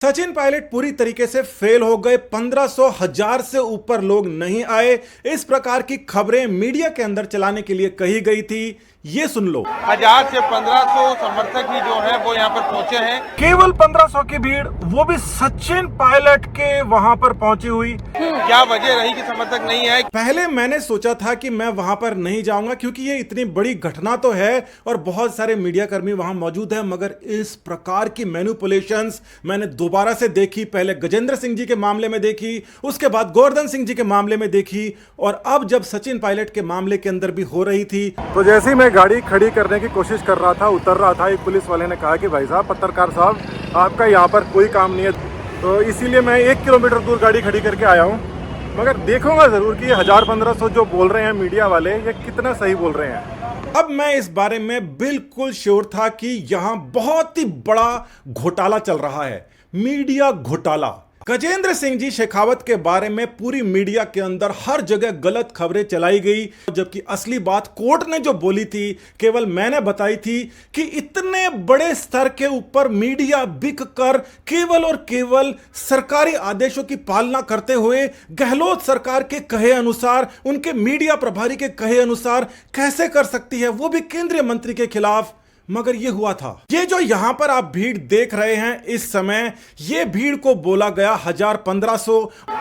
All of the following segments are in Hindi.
सचिन पायलट पूरी तरीके से फेल हो गए। 1500 हजार से ऊपर लोग नहीं आए। इस प्रकार की खबरें मीडिया के अंदर चलाने के लिए कही गई थी। ये सुन लो, 1000 से 1500 समर्थक ही जो है वो यहाँ पर पहुंचे हैं। केवल 1500 की भीड़, वो भी सचिन पायलट के वहां पर पहुंची हुई। क्या वजह रही कि समर्थक नहीं आए? पहले मैंने सोचा था कि मैं वहां पर नहीं जाऊंगा क्योंकि ये इतनी बड़ी घटना तो है और बहुत सारे मीडिया कर्मी वहां मौजूद हैं, मगर इस प्रकार की मैनिपुलेशंस मैंने दोबारा से देखी। पहले गजेंद्र सिंह जी के मामले में देखी, उसके बाद गोवर्धन सिंह जी के मामले में देखी, और अब जब सचिन पायलट के मामले के अंदर भी हो रही थी। तो जैसे ही मैं गाड़ी खड़ी करने की कोशिश कर रहा था, उतर रहा था, एक पुलिस वाले ने कहा कि भाई साहब, पत्रकार साहब, आपका यहाँ पर कोई काम नहीं है। तो इसीलिए मैं 1 किलोमीटर दूर गाड़ी खड़ी करके आया हूँ, मगर देखूंगा जरूर कि 1000-1500 जो बोल रहे हैं मीडिया वाले, ये कितना सही बोल रहे हैं। अब मैं इस बारे में बिल्कुल श्योर था कि यहां बहुत ही बड़ा घोटाला चल रहा है, मीडिया घोटाला। गजेंद्र सिंह जी शेखावत के बारे में पूरी मीडिया के अंदर हर जगह गलत खबरें चलाई गई, जबकि असली बात कोर्ट ने जो बोली थी, केवल मैंने बताई थी कि इतने बड़े स्तर के ऊपर मीडिया बिक कर केवल और केवल सरकारी आदेशों की पालना करते हुए गहलोत सरकार के कहे अनुसार, उनके मीडिया प्रभारी के कहे अनुसार कैसे कर सकती है, वो भी केंद्रीय मंत्री के खिलाफ। मगर ये हुआ था। ये जो यहां पर आप भीड़ देख रहे हैं इस समय, ये भीड़ को बोला गया 1000-1500।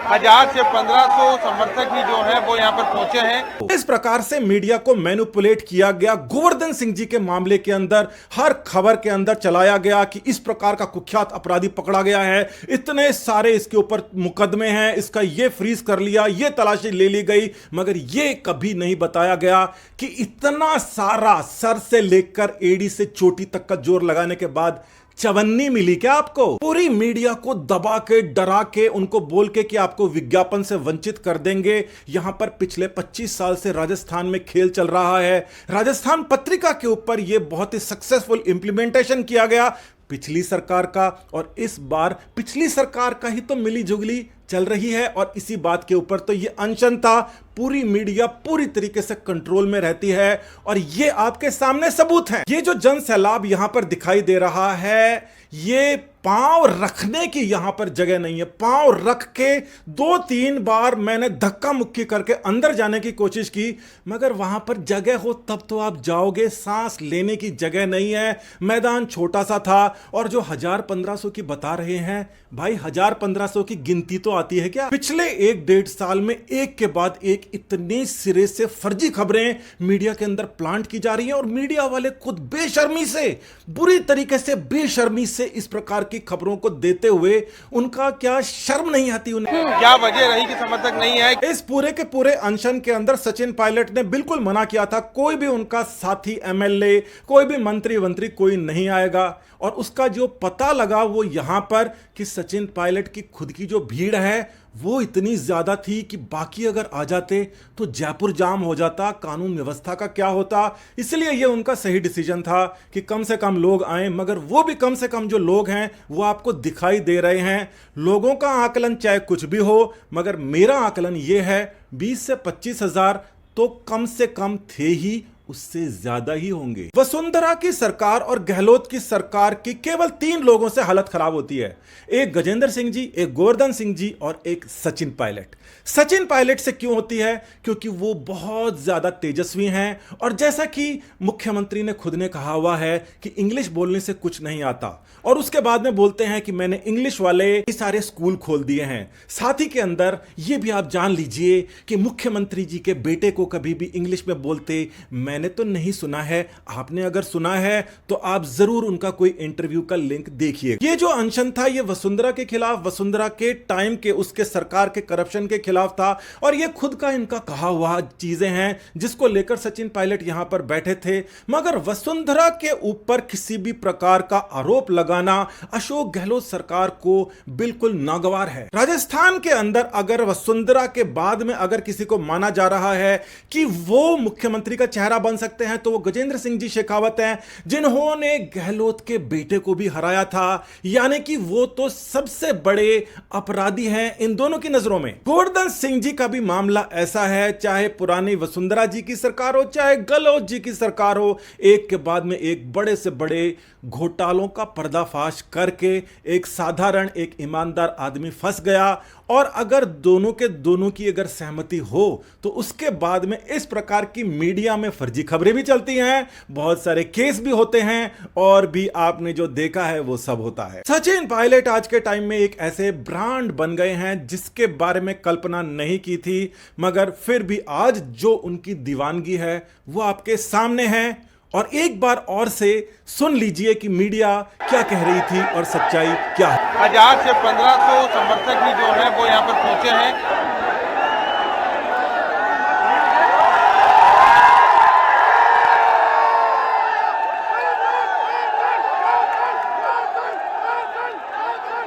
1000 से 1500 समर्थक ही जो है वो यहाँ पर पहुंचे हैं। इस प्रकार से मीडिया को मैनिपुलेट किया गया। गोवर्धन सिंह जी के मामले के अंदर हर खबर के अंदर चलाया गया कि इस प्रकार का कुख्यात अपराधी पकड़ा गया है, इतने सारे इसके ऊपर मुकदमे हैं, इसका ये फ्रीज कर लिया, ये तलाशी ले ली गई। मगर ये कभी नहीं बताया गया कि इतना सारा सर से लेकर एडी से चोटी तक का जोर लगाने के बाद चवन्नी मिली क्या आपको? पूरी मीडिया को दबा के, डरा के, उनको बोल के कि आपको विज्ञापन से वंचित कर देंगे। यहां पर पिछले 25 साल से राजस्थान में खेल चल रहा है। राजस्थान पत्रिका के ऊपर यह बहुत ही सक्सेसफुल इंप्लीमेंटेशन किया गया पिछली सरकार का, और इस बार पिछली सरकार का ही तो मिली जुगली चल रही है। और इसी बात के ऊपर तो ये अनशन था। पूरी मीडिया पूरी तरीके से कंट्रोल में रहती है और ये आपके सामने सबूत हैं। ये जो जन सैलाब यहां पर दिखाई दे रहा है, ये पांव रखने की यहां पर जगह नहीं है। पांव रख के 2-3 बार मैंने धक्का मुक्की करके अंदर जाने की कोशिश की, मगर वहां पर जगह हो तब तो आप जाओगे, सांस लेने की जगह नहीं है। मैदान छोटा सा था। और जो 1000-1500 की बता रहे हैं, भाई 1000-1500 की गिनती तो आती है क्या? पिछले 1-1.5 साल में एक के बाद एक इतने सिरे से फर्जी खबरें मीडिया के अंदर प्लांट की जा रही हैं, और मीडिया वाले खुद बेशर्मी से, बुरी तरीके से बेशर्मी से इस प्रकार की खबरों को देते हुए, उनका क्या शर्म नहीं आती उन्हें? क्या वजह रही कि समर्थक नहीं आए? इस पूरे के पूरे अनशन के अंदर सचिन पायलट ने बिल्कुल मना किया था, कोई भी उनका साथी एमएलए, कोई भी मंत्री कोई नहीं आएगा। और उसका जो पता लगा वो यहां पर कि सचिन पायलट की खुद की जो भीड़ है वो इतनी ज्यादा थी कि बाकी अगर आ जाते तो जयपुर जाम हो जाता, कानून व्यवस्था का क्या होता। इसलिए ये उनका सही डिसीजन था कि कम से कम लोग आए, मगर वो भी कम से कम जो लोग हैं वो आपको दिखाई दे रहे हैं। लोगों का आकलन चाहे कुछ भी हो, मगर मेरा आकलन ये है 20 से 25 हजार तो कम से कम थे ही, उससे ज्यादा ही होंगे। वसुंधरा की सरकार और गहलोत की सरकार की केवल 3 लोगों से हालत खराब होती है, एक गजेंद्र सिंह जी, एक गोवर्धन सिंह जी और एक सचिन पायलट। सचिन पायलट से क्यों होती है? क्योंकि वो बहुत ज्यादा तेजस्वी हैं, और जैसा कि मुख्यमंत्री ने खुद ने कहा हुआ है कि इंग्लिश बोलने से कुछ नहीं आता, और उसके बाद में बोलते हैं कि मैंने इंग्लिश वाले सारे स्कूल खोल दिए हैं। साथ ही के अंदर ये भी आप जान लीजिए कि मुख्यमंत्री जी के बेटे को कभी भी इंग्लिश में बोलते मैंने तो नहीं सुना है। आपने अगर सुना है तो आप जरूर उनका कोई इंटरव्यू का लिंक देखिए। ये जो अनशन था, ये वसुंधरा के खिलाफ, वसुंधरा के टाइम के उसके सरकार के करप्शन के खिलाफ था, और ये खुद का इनका कहा हुआ चीजें हैं जिसको लेकर सचिन पायलट यहां पर बैठे थे। मगर वसुंधरा के ऊपर किसी भी प्रकार का आरोप लगाना अशोक गहलोत सरकार को बिल्कुल नागवार है। राजस्थान के अंदर अगर वसुंधरा के बाद में अगर किसी को माना जा रहा है कि वो मुख्यमंत्री का चेहरा बन सकते हैं तो वो गजेंद्र सिंह जी शेखावत हैं, जिन्होंने गहलोत के बेटे को भी हराया था। यानी कि वो तो सबसे बड़े अपराधी हैं इन दोनों की नजरों में। गोवर्धन सिंह जी का भी मामला ऐसा है, चाहे पुरानी वसुंधरा जी की सरकार हो, चाहे गहलोत जी की सरकार हो, एक के बाद में एक बड़े से बड़े घोटालों का पर्दाफाश करके एक साधारण, एक ईमानदार आदमी फंस गया। और अगर दोनों के दोनों की अगर सहमति हो तो उसके बाद में इस प्रकार की मीडिया में फर्जी खबरें भी चलती हैं, बहुत सारे केस भी होते हैं, और भी आपने जो देखा है वो सब होता है। सचिन पायलट आज के टाइम में एक ऐसे ब्रांड बन गए हैं जिसके बारे में कल्पना नहीं की थी, मगर फिर भी आज जो उनकी दीवानगी है वो आपके सामने है। और एक बार और से सुन लीजिए कि मीडिया क्या कह रही थी और सच्चाई क्या है। 1000 से 1500 समर्थक ही जो है वो यहाँ पर पहुंचे हैं